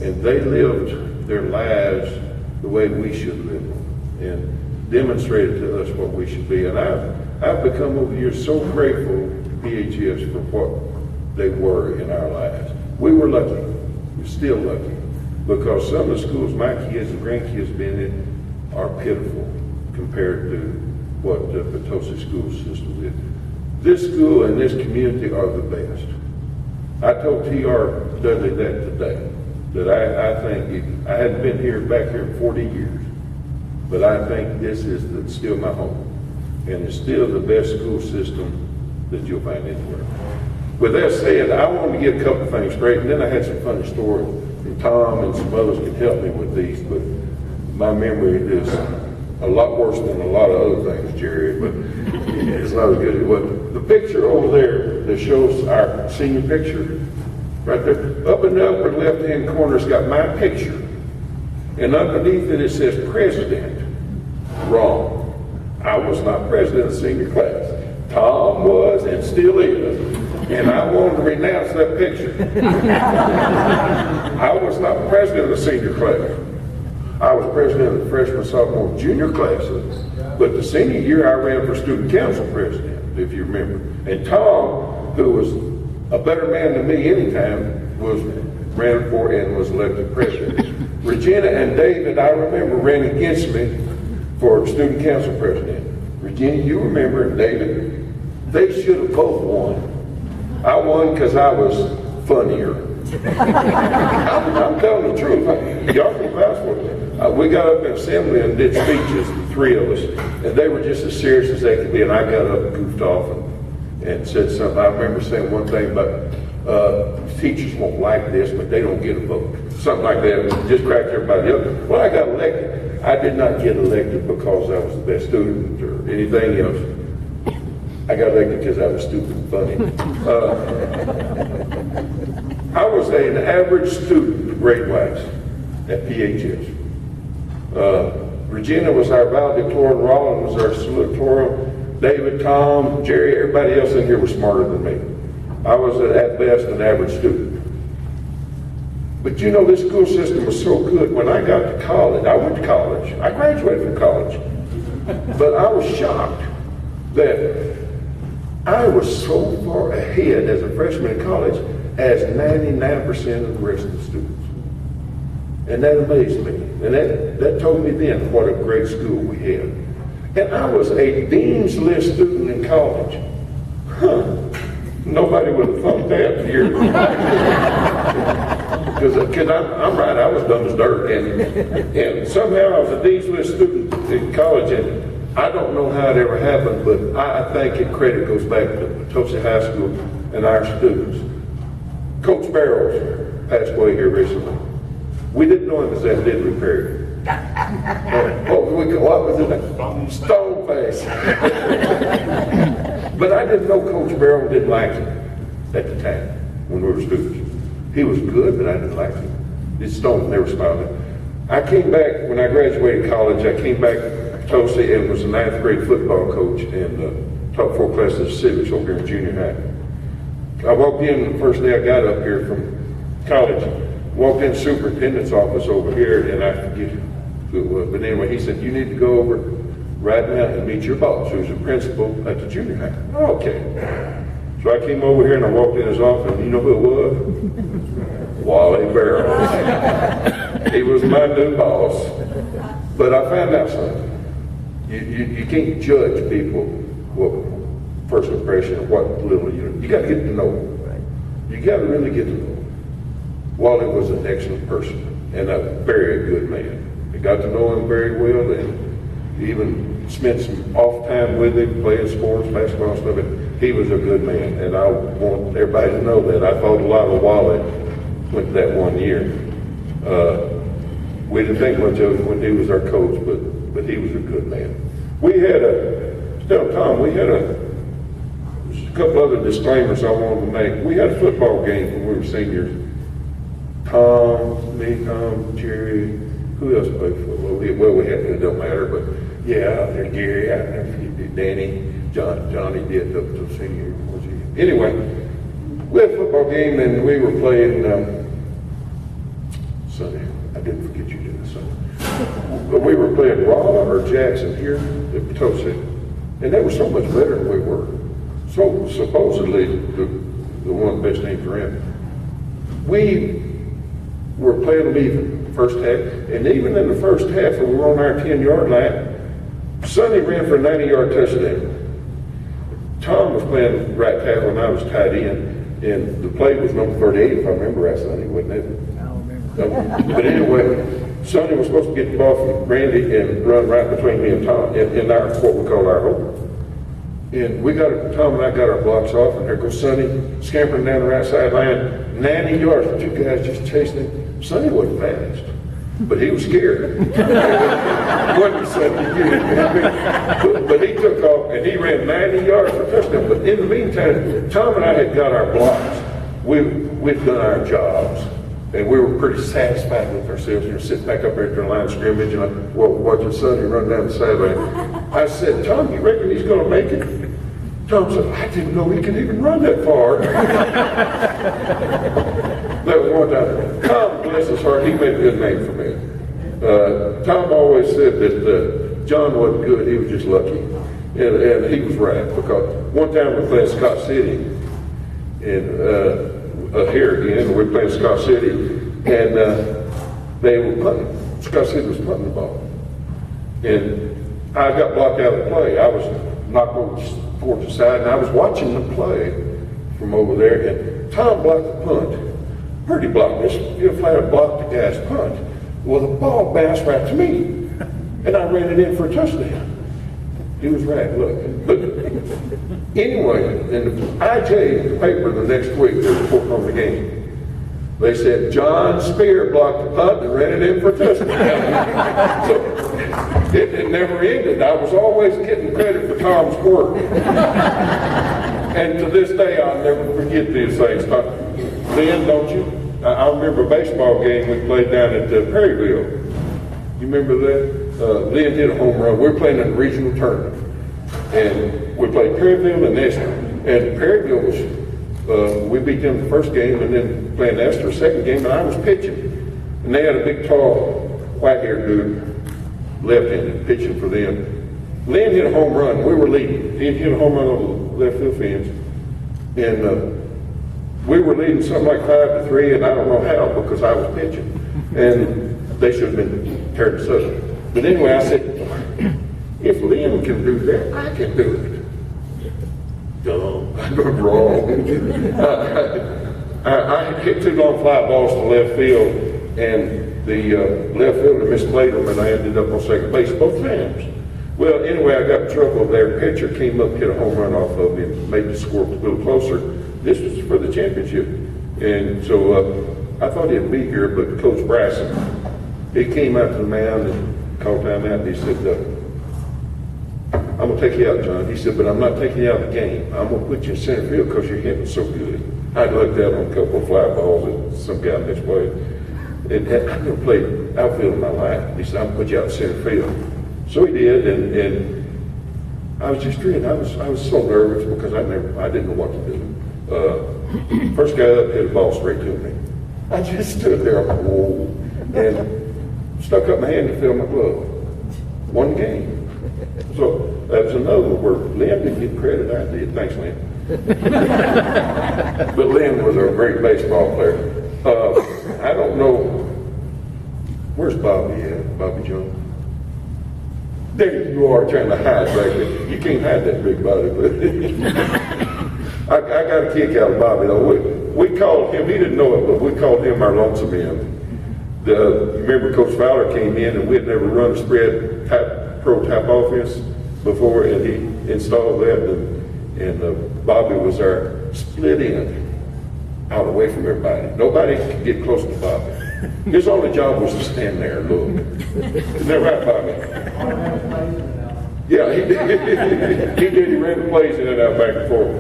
And they lived their lives the way we should live them and demonstrated to us what we should be. And I've become over the years so grateful to PHS for what they were in our lives. We were lucky. We're still lucky. Because some of the schools my kids and grandkids been in are pitiful compared to what the Potosi school system is. This school and this community are the best. I told T.R. Dudley that today, that I think, I hadn't been back here in 40 years, but I think this is still my home. And it's still the best school system that you'll find anywhere. With that said, I wanted to get a couple things straight, and then I had some funny stories, and Tom and some others can help me with these, but my memory is a lot worse than a lot of other things, Jerry, but it's not as good as it was. The picture over there that shows our senior picture, right there, up in the upper left-hand corner, it's got my picture, and underneath it, it says president. Wrong. I was not president of the senior class. Tom was and still is. And I wanted to renounce that picture. I was not president of the senior class. I was president of the freshman, sophomore, junior classes. But the senior year, I ran for student council president, if you remember. And Tom, who was a better man than me anytime, ran for and was elected president. Regina and David, I remember, ran against me for student council president. Regina, you remember, and David, they should have both won. I won because I was funnier. I'm telling the truth. Y'all can vouch for it. We got up in assembly and did speeches, the three of us, and they were just as serious as they could be. And I got up and goofed off and said something. I remember saying one thing about teachers won't like this, but they don't get a vote. Something like that. And just cracked everybody up. Well, I got elected. I did not get elected because I was the best student or anything else. I got elected because I was stupid and funny. I was an average student, grade-wise, at PHS. Regina was our valedictorian, Rollin was our salutatorian, David, Tom, Jerry, everybody else in here was smarter than me. I was at best an average student. But you know, this school system was so good. When I got to college, I went to college. I graduated from college. But I was shocked that I was so far ahead as a freshman in college as 99% of the rest of the students. And that amazed me. And that told me then what a great school we had. And I was a Dean's List student in college. Nobody would have thought that here. Because I'm right, I was dumb as dirt. And somehow I was a Dean's List student in college, and I don't know how it ever happened, but I think credit goes back to Potosi High School and our students. Coach Barrows passed away here recently. We didn't know him as that, did we, Perry? What was it? Stone face. But I didn't know Coach Barrows didn't like him at the time when we were students. He was good, but I didn't like him. His Stone never smiled at me. I came back, when I graduated college, I came back to Potosi and was a 9th grade football coach and taught 4 classes of civics over here in junior high. I walked in the first day I got up here from college, walked in the superintendent's office over here, and I forget who it was, but anyway, he said, you need to go over right now and meet your boss, who's a principal at the junior high. Oh, okay. So I came over here and I walked in his office, and you know who it was? Wally Barrows. He was my new boss. But I found out something. You can't judge people what first impression of what little you got to get to know them. You got to really get to know them. Wally was an excellent person and a very good man. I got to know him very well, and even spent some off time with him, playing sports, basketball and stuff. And he was a good man, and I want everybody to know that. I thought a lot of Wally went that one year. We didn't think much of him when he was our coach, but he was a good man. We had Tom, we had a couple other disclaimers I wanted to make. We had a football game when we were seniors. Tom, Jerry, who else played football? Well, we had, it don't matter, but yeah, out there, Gary, out there, Danny, Johnny did up to senior. Anyway, we had a football game and we were playing Sonny, I didn't forget you did this, Sonny. But we were playing Rolla or Jackson here at Potosi, and they were so much better than we were. So supposedly the one of the best teams around. We were playing them even first half, and even in the first half, when we were on our 10-yard line, Sonny ran for a 90-yard touchdown. Tom was playing right tackle, and I was tight end, and the play was number 38, if I remember right, Sonny, wasn't it? I don't remember. But anyway, Sonny was supposed to get the ball from Randy and run right between me and Tom in our what we call our hole. And Tom and I got our blocks off, and there goes Sonny scampering down the right sideline, 90 yards, and two guys just chasing him. Sonny wasn't fast, but he was scared. Wasn't Sonny, but he took off, and he ran 90 yards for a touchdown. But in the meantime, Tom and I had got our blocks. We'd done our jobs, and we were pretty satisfied with ourselves. You know, sitting back up there at the line of scrimmage, and I'm watching Sonny run down the sideline. I said, Tom, you reckon he's going to make it? Tom said, I didn't know he could even run that far. That was one time. Tom, bless his heart, he made a good name for me. Tom always said that John wasn't good, he was just lucky. And he was right, because one time we were playing Scott City, and here again, we were playing Scott City, and they were punting. Scott City was punting the ball. And I got blocked out of the play. I was knocked over towards the side, and I was watching the play from over there, and Tom blocked the punt. Heard he blocked this. He flat blocked the guy's punt. Well, the ball bounced right to me, and I ran it in for a touchdown. He was right, look. But anyway, in the IJ, the paper the next week, they reported on the game. They said, John Spear blocked the punt and ran it in for a touchdown. So it never ended. I was always getting credit for Tom's work. And to this day, I'll never forget these things. Lynn, don't you? I remember a baseball game we played down at Perryville. You remember that? Lynn hit a home run. We were playing in a regional tournament. And we played Perryville and Esther. And Perryville was, we beat them the first game, and then playing Esther the second game, and I was pitching. And they had a big, tall, white-haired dude, left-handed, pitching for them. Lynn hit a home run. We were leading. He hit a home run on the left field fence. And we were leading something like 5-3, and I don't know how, because I was pitching. And they should have been tearing us up. But anyway, I said, if Lynn can do that, I can do it. Dumb. I got wrong. I hit two long fly balls to left field, and the left fielder misplayed them, and I ended up on second base both times. Well, anyway, I got in trouble there. Pitcher came up, hit a home run off of me, and made the score a little closer. This was for the championship. And so I thought he'd be here, but Coach Bryson, he came out to the mound and called time out, and he said, I'm going to take you out, John. He said, but I'm not taking you out of the game. I'm going to put you in center field because you're hitting so good. I looked out on a couple of fly balls that some guy misplayed. And I've never played outfield in my life. He said, I'm going to put you out in center field. So he did, and I was just dreaming. I was so nervous because I didn't know what to do. First guy up hit a ball straight to me. I just stood there, I'm like, whoa, and stuck up my hand to fill my glove. One game. So that was another where Lynn didn't get credit, I did. Thanks, Lynn. But Lynn was a great baseball player. I don't know, where's Bobby at? Bobby Jones? There you are trying to hide back there. You can't hide that big body, but I got a kick out of Bobby though. We called him, he didn't know it, but we called him our lonesome end. Remember Coach Fowler came in and we had never run a spread pro type offense before, and he installed that, and Bobby was our split end out away from everybody. Nobody could get close to Bobby. His only job was to stand there and look. Isn't that right, Bobby? Yeah, he did. He did. He ran the plays in and out back and forth.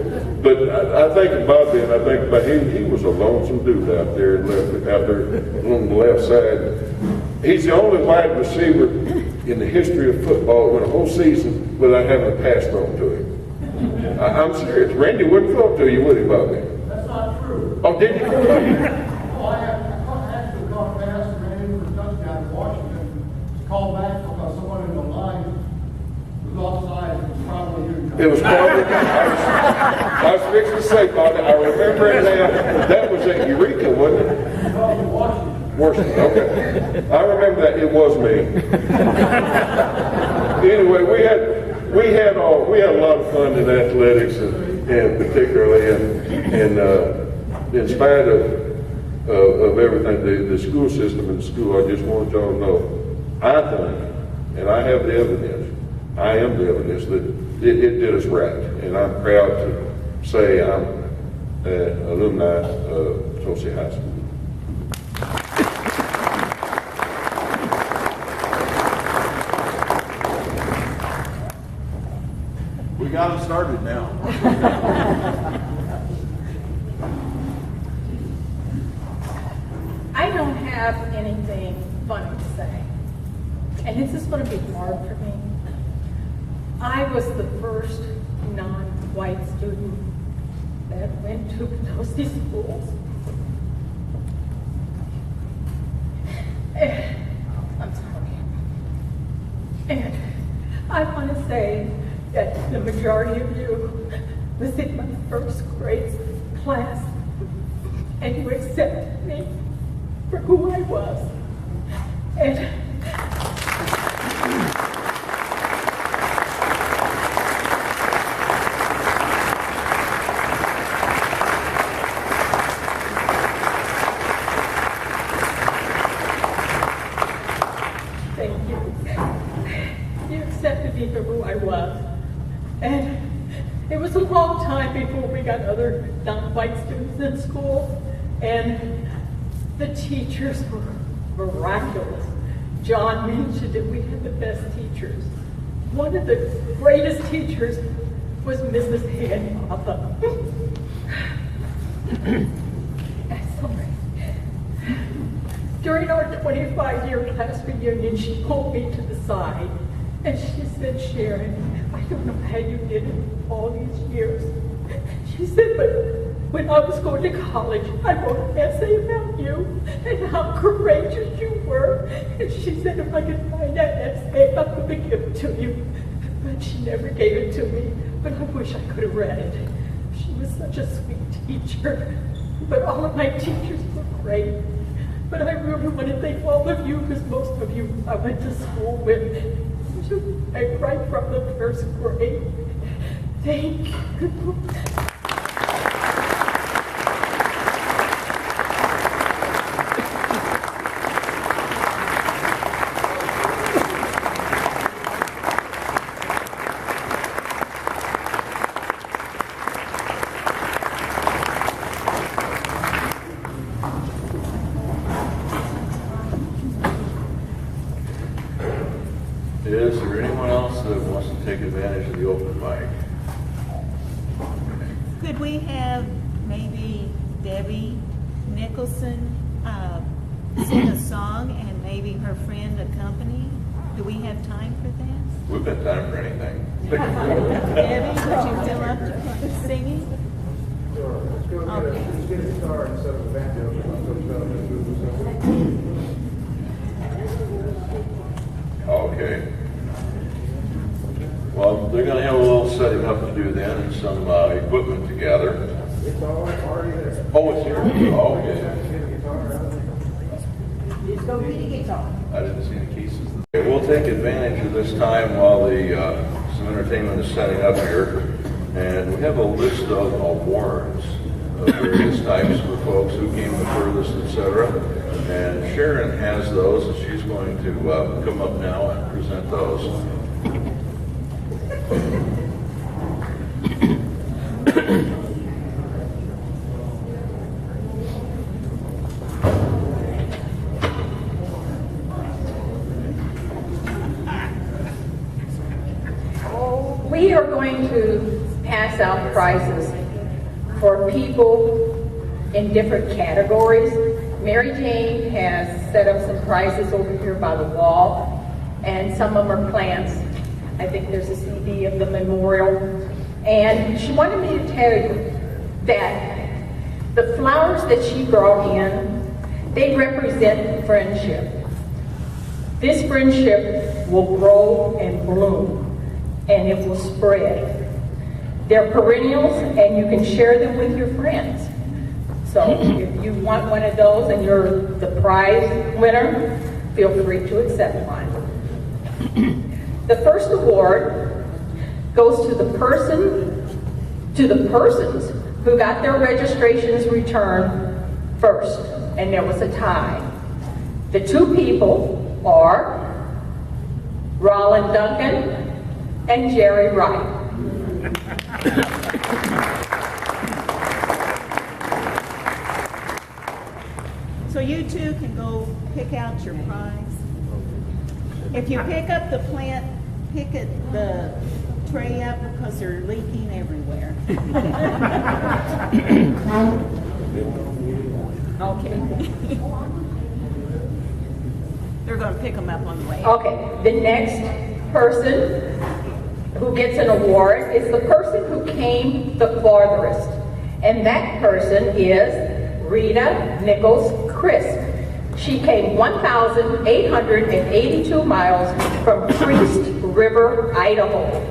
But I think of Bobby, and I think about him. He was a lonesome dude out there on the left side. He's the only wide receiver in the history of football win a whole season without having a pass thrown to him. I'm serious. Randy wouldn't throw it to you, would he, Bobby? That's not true. Oh, did he? Oh, I actually caught a pass and call back because someone in the line was offside and was probably you. It was probably, I was fixing to say, Bob, I remember it now. That was at Eureka, wasn't it? Probably Washington. Washington, okay. I remember that. It was me. Anyway, we had a lot of fun in athletics, and particularly, and in spite of everything, the school system and the school, I just want y'all to know, I think, and I have the evidence, I am the evidence that it did us right, and I'm proud to say I'm an alumni of Potosi High School. We got them started now. I don't have anything funny to say, and this is going to be hard for me. I was the first non-white student that went to Potosi schools. I'm sorry. And I want to say that the majority of you was in my first grade class, and you accepted me for who I was. And thank you. You accepted me for who I was. And it was a long time before we got other non-white students in school. And the teachers were miraculous. John mentioned that we had the best teachers. One of the greatest teachers was Mrs. Hanpapa. Sorry. During our 25-year class reunion, she pulled me to the side and she said, Sharon, I don't know how you did it all these years. She said, but when I was going to college, I wrote an essay about you and how courageous you were. And she said if I could find that essay, I would give it to you. But she never gave it to me. But I wish I could have read it. She was such a sweet teacher. But all of my teachers were great. But I really want to thank all of you, because most of you I went to school with, right from the first grade. Thank you. Is there anyone else that wants to take advantage of the open mic? Could we have maybe Debbie Nicholson sing a song and maybe her friend accompany? Do we have time for that? We've got time for anything. Debbie, would you feel up to singing? Sure. Let's go ahead. Okay. Let's get it started instead of a Okay. Well, they're going to have a little setting up to do then and some equipment to gather. It's already there. Oh, it's here. Oh, okay. Just go get a guitar. I didn't see the cases. Okay, we'll take advantage of this time while some entertainment is setting up here. And we have a list of awards of various types for folks who came the furthest, etc. And Sharon has those, and she's going to come up now and present those. We are going to pass out prizes for people in different categories. Mary Jane has set up some prizes over here by the wall, and some of them are plants. I think there's a CD of the memorial. And she wanted me to tell you that the flowers that she brought in, they represent friendship. This friendship will grow and bloom, and it will spread. They're perennials, and you can share them with your friends. So if you want one of those and you're the prize winner, feel free to accept one. The first award goes to the persons who got their registrations returned first, and there was a tie. The two people are Roland Duncan and Jerry Wright. So you two can go pick out your prize. If you pick up the plant, pick the tray up because they're leaking everywhere. Okay. They're going to pick them up on the way. Okay, the next person who gets an award is the person who came the farthest. And that person is Rita Nichols Crisp. She came 1,882 miles from Priest River, Idaho.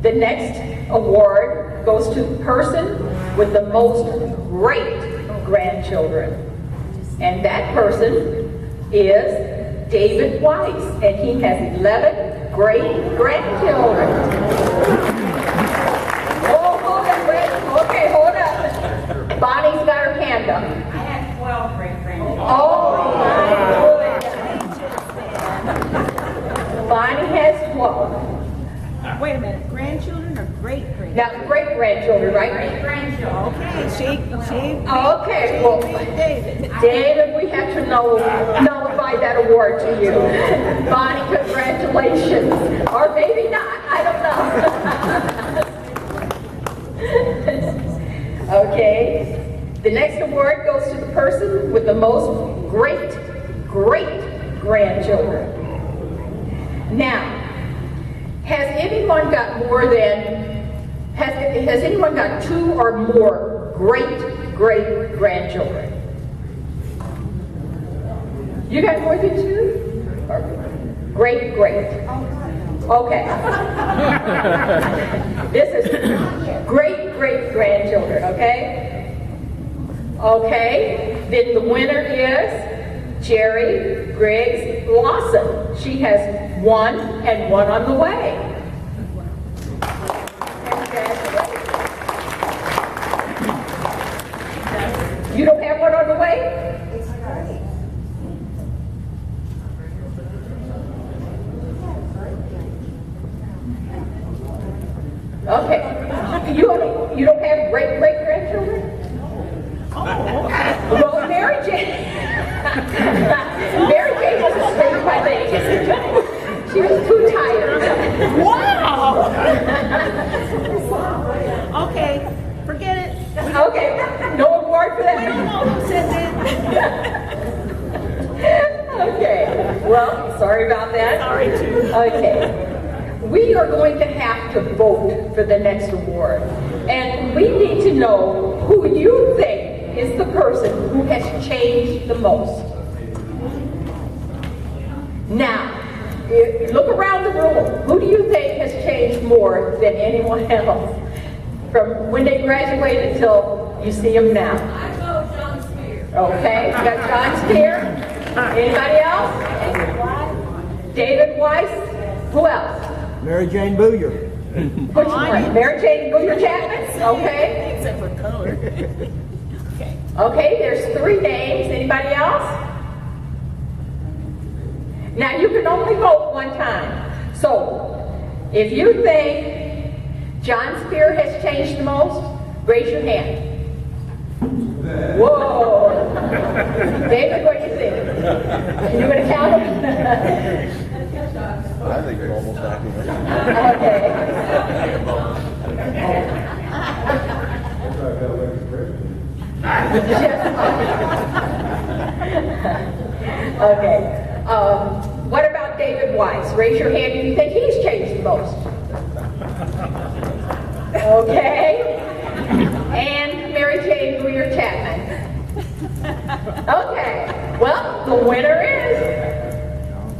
The next award goes to the person with the most great grandchildren. And that person is David Weiss, and he has 11 great grandchildren. Oh, hold up, Brett. Okay, hold up. Bonnie's got her hand up. I have 12 great grandchildren. Oh, my goodness. Bonnie has 12. Wait a minute, grandchildren or great-grandchildren? Now, great grandchildren, right? Great grandchildren. Okay, she Okay, well, David. David, we have to nullify that award to you. Bonnie, congratulations. Or maybe not, I don't know. Okay, the next award goes to the person with the most great grandchildren. Now, has anyone got more than, has anyone got 2 or more great grandchildren? You got more than 2? Great. Okay. This is great grandchildren, okay? Okay, then the winner is Jerry Griggs Lawson. She has 1 and 1 on the way. You don't have 1 on the way? Okay. You don't have great grandchildren? Oh, okay. Well, Mary Jane was asleep, I think. She was too tired. Wow! Okay, forget it. Okay, no award for We don't that. know who said that. Okay, well, sorry about that. Sorry, too. Okay. We are going to have to vote for the next award. And we need to know who you think is the person who has changed the most. Now, look around the room. Who do you think has changed more than anyone else? From when they graduated till you see them now. I vote John Spear. Okay, you got John Spear. Anybody else? David Weiss. Who else? Mary Jane Booyer. Which one? Mary Jane Booyer Chapman? Okay. Except for color. Okay. Okay, there's 3 names. Anybody else? Now you can only vote 1 time. So, if you think John Spear has changed the most, raise your hand. Whoa! David, what do you think? You gonna count them? I think you're almost accurate. Okay. Okay. What about David wives. Raise your hand if you think he's changed the most. Okay. And Mary Jane Greer Chapman. Okay. Well, the winner is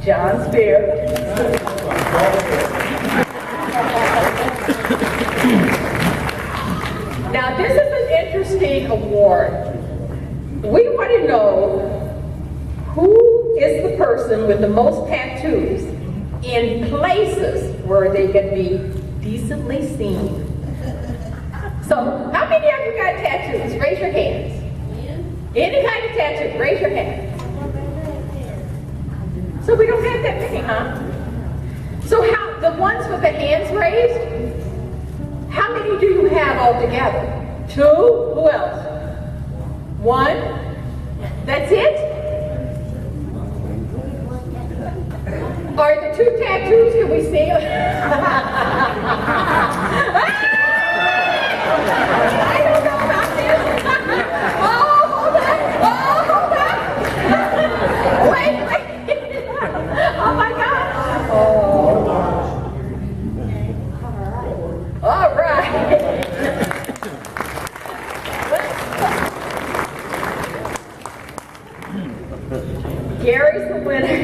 John Spear. Now, this is an interesting award. We want to know who is the person with the most tattoos in places where they can be decently seen. So, how many of you got tattoos? Raise your hands. Any kind of tattoo, raise your hand. So we don't have that many, huh? So how, the ones with the hands raised, how many do you have altogether? 2? Who else? 1? That's it? Are the 2 tattoos, can we see them? I don't know about this. Oh, hold on. Wait. Oh my God. Oh. All right. Gary's the winner.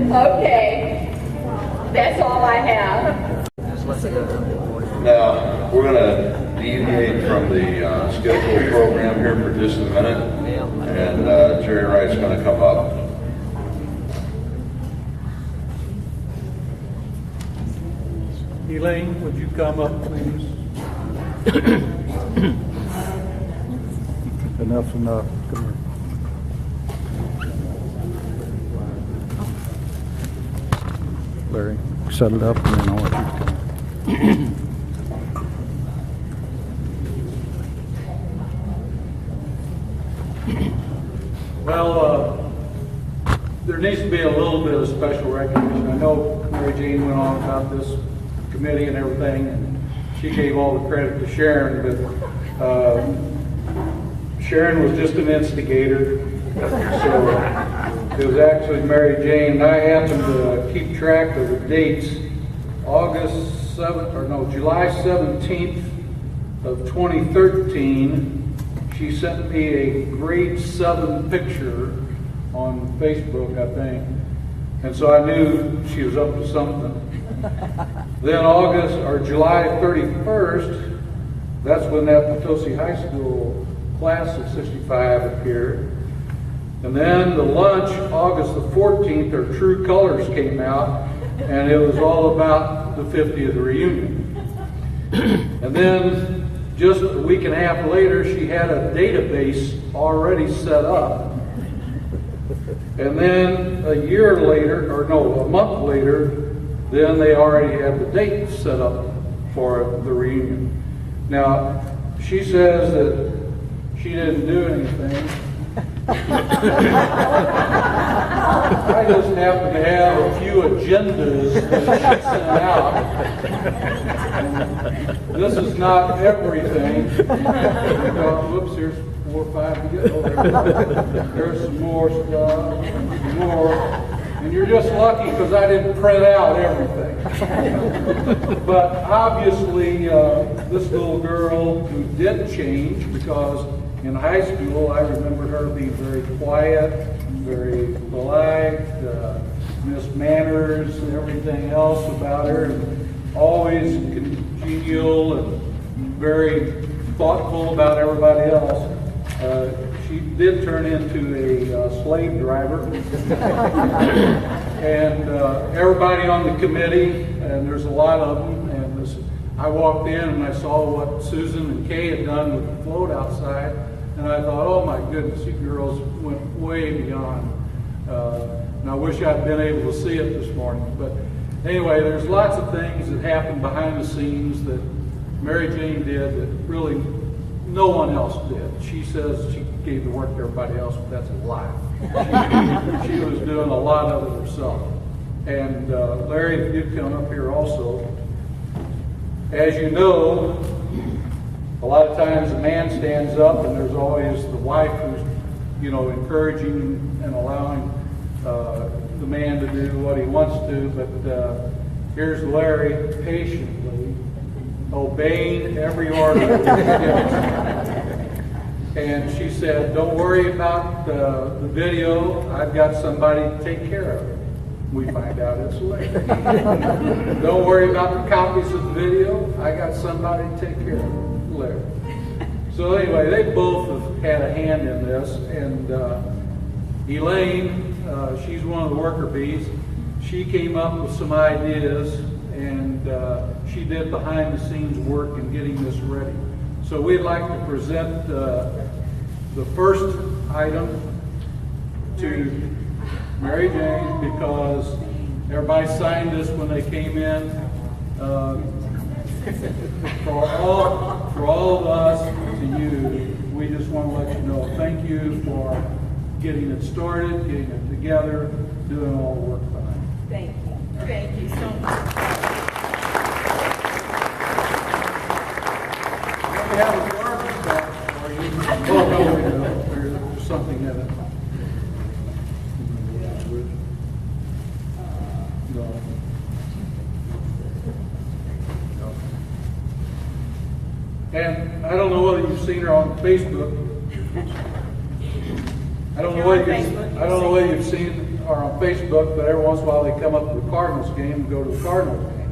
Okay. That's all I have. Now, we're going to deviate from the scheduled program here for just a minute, and Jerry Wright's going to come up. Elaine, would you come up, please? Enough's enough. Come here. Larry, set it up and then I'll let you come. Well, there needs to be a little bit of special recognition. I know Mary Jane went on about this committee and everything, and she gave all the credit to Sharon, but Sharon was just an instigator. So it was actually Mary Jane, and I happened to keep track of the dates. July 17th of 2013, she sent me a grade 7 picture on Facebook, I think. And so I knew she was up to something. Then July 31st, that's when that Potosi High School class of 65 appeared. And then the lunch, August the 14th, her True Colors came out, and it was all about the 50th reunion. And then just a week and a half later, she had a database already set up. And then a month later, then they already had the date set up for the reunion. Now, she says that she didn't do anything. I just happen to have a few agendas that she sent out. This is not everything. Whoops, here's 4 or 5 to get over. There's some more stuff, more. And you're just lucky because I didn't print out everything. But obviously, this little girl who did change, because in high school, I remember her being very quiet, very polite, Miss Manners, and everything else about her, and always congenial and very thoughtful about everybody else. She did turn into a slave driver. And everybody on the committee, and there's a lot of them, and I walked in and I saw what Susan and Kay had done with the float outside, and I thought, oh my goodness, you girls went way beyond. And I wish I'd been able to see it this morning. But anyway, there's lots of things that happened behind the scenes that Mary Jane did that really no one else did. She says she gave the work to everybody else, but that's a lie. She was doing a lot of it herself. And Larry, if you'd come up here also. As you know, a lot of times a man stands up and there's always the wife who's, encouraging and allowing the man to do what he wants to, but here's Larry patiently obeying every order that he gives. And she said, don't worry about the video. I've got somebody to take care of it. We find out it's Larry. Don't worry about the copies of the video. I got somebody to take care of it, Larry. So anyway, they both have had a hand in this. And Elaine, she's one of the worker bees. She came up with some ideas, and she did behind-the-scenes work in getting this ready. So we'd like to present the first item to Mary Jane, because everybody signed this when they came in. For all of us, to you, we just want to let you know, thank you for getting it started, getting it together, doing all the work behind it. Thank you. Thank you so much. We have a garbage box for you. Oh, no, we don't. There's something in it. No. And I don't know whether you've seen her on Facebook. I don't know whether you've seen her on Facebook, but every once in a while they come up to the Cardinals game and go to the Cardinals game.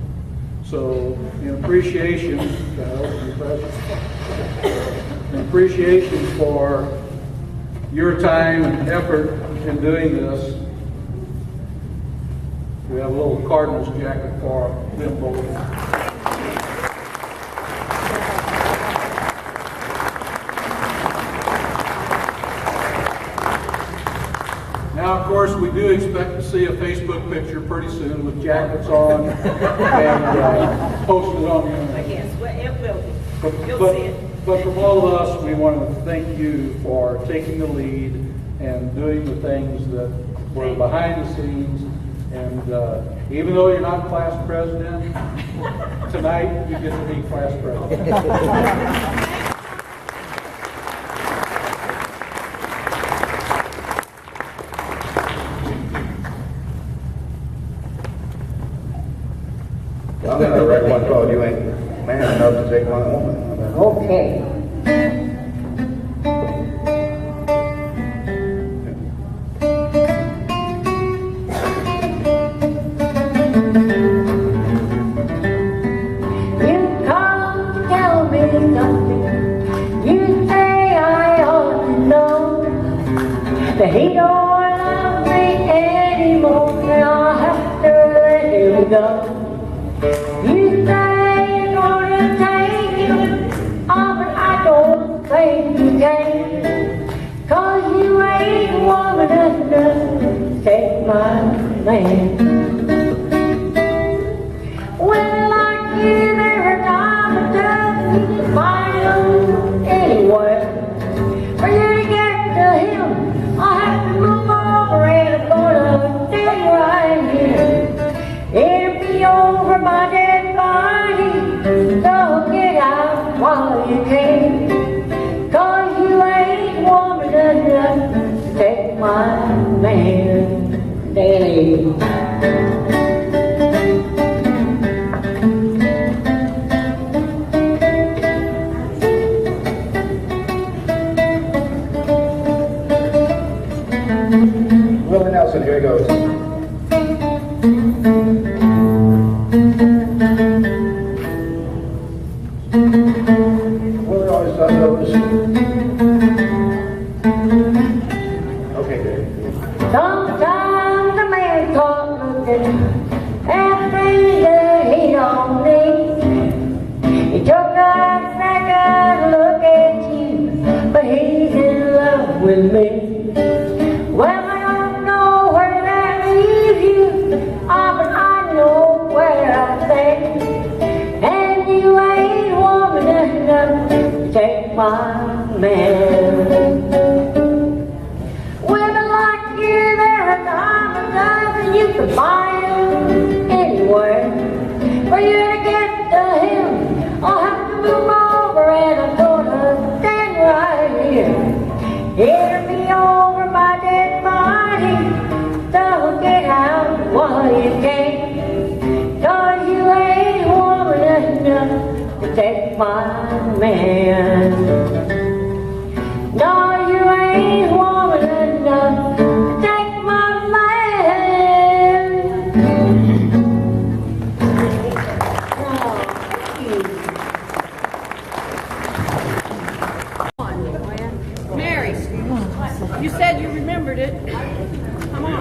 So, in appreciation, for your time and effort in doing this, we have a little Cardinals jacket for them both. Now, of course, we do expect to see a Facebook picture pretty soon with jackets on and posted on the internet. Yes, well, it will be. You'll see it. But from all of us, we want to thank you for taking the lead and doing the things that were behind the scenes. And even though you're not class president, tonight you get to be class president. I'm going to record one called You Ain't Man Enough to Take My Woman. Okay. You come to tell me something. You say I ought to know that he don't love me anymore, and I'll have to let him go. You say you're gonna take him, oh, but I don't think you can, 'cause you ain't woman enough to take my man. Well, I give every time I touch you can find him anywhere. For you to get to him, I have to move over and I'm gonna stay right here. It'll be over my dead body, so get out while you can, 'cause you ain't woman enough to take my man, Daddy. Willie Nelson, here he goes. Willie always does those. Okay, Dave. Sometimes a man can't look at things that he don't need. He took a second look at you, but he's in love with me. Well, I don't know where that leaves you, but I know where I stay. And you ain't woman enough to take my man. Women like you, there are time and time, and you can buy them take my man. No, you ain't woman enough to take my man. Mary, you said you remembered it. Come on.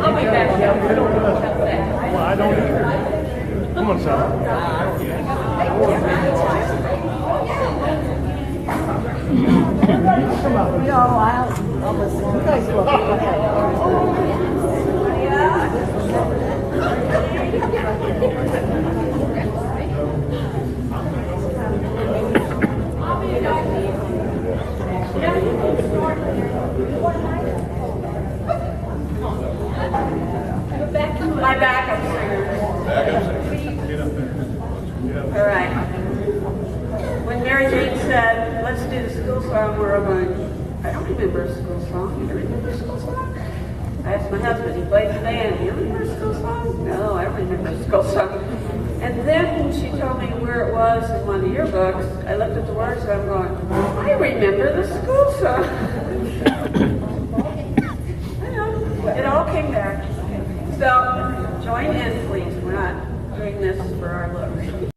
I'll be back. Well, I don't either. Come on, son. My backup singer. All right. When Mary Jane said, let's do the school song, we're going, I don't remember a school song. You remember a school song? I asked my husband, he played the band. Do you remember a school song? No, I don't remember a school song. And then she told me where it was in one of your books. I looked at the words and I'm going, I remember the school song. I know, it all came back. So join in, please. We're not doing this for our looks.